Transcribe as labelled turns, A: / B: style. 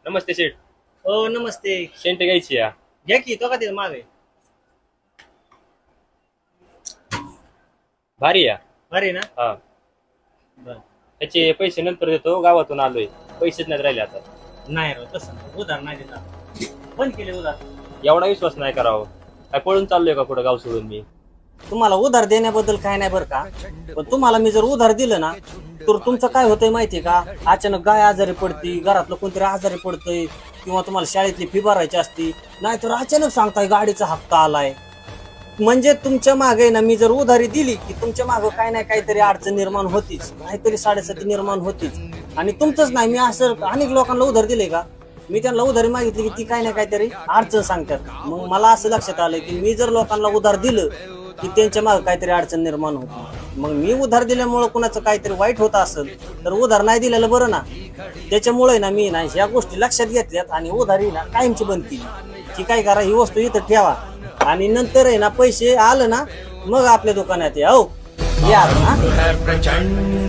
A: नमस्ते शेठ.
B: हो नमस्ते.
A: शेंट घ्यायची या.
B: घ्या की तो का तिथं मागे
A: भारी या.
B: अरे ना.
A: हा
B: बर.
A: त्याचे पैसे नंतर देतो, गावातून आलोय, पैसेच नाही राहिले आता.
B: नाही राव तसं नाही. उधार नाही देता. बंद केले उधार.
A: एवढा विश्वास नाही करावं. काय पळून चाललोय का कुठं गाव सोडून मी?
B: तुम्हाला उधार देण्याबद्दल काय नाही बरं का, पण तुम्हाला मी जर उधार दिलं ना तर तुमचं काय होतंय माहितीये का, अचानक गाय आजारी पडती, घरातलं कोणतरी आजारी पडतंय, किंवा तुम्हाला शाळेतली फी भरायची असती, नाहीतर अचानक सांगताय गाडीचा हप्ता आलाय. म्हणजे तुमच्या मागे ना मी जर उधारी दिली की तुमच्या मागे काय नाही काहीतरी अडचण निर्माण होतीच, काहीतरी साडेसाती निर्माण होतीच. आणि तुमचंच नाही, मी असं अनेक लोकांना उधार दिले का, मी त्यांना उधारी मागितली की ती काय नाही काहीतरी अडचण सांगतात. मग मला असं लक्षात आलं की मी जर लोकांना उधार दिलं की त्यांच्या मागे काहीतरी अडचण निर्माण होती. मग मी उधार दिल्यामुळं कुणाचं काहीतरी वाईट होत असेल तर उधार नाही दिलेलं बरं ना. त्याच्यामुळे ना मी ना ह्या गोष्टी लक्षात घेतल्यात आणि उधारी ना कायमची बंद केली की काय करा, ही वस्तू इथं ठेवा आणि नंतर आहे ना पैसे आलं ना मग आपल्या दुकानात या. हो या ना.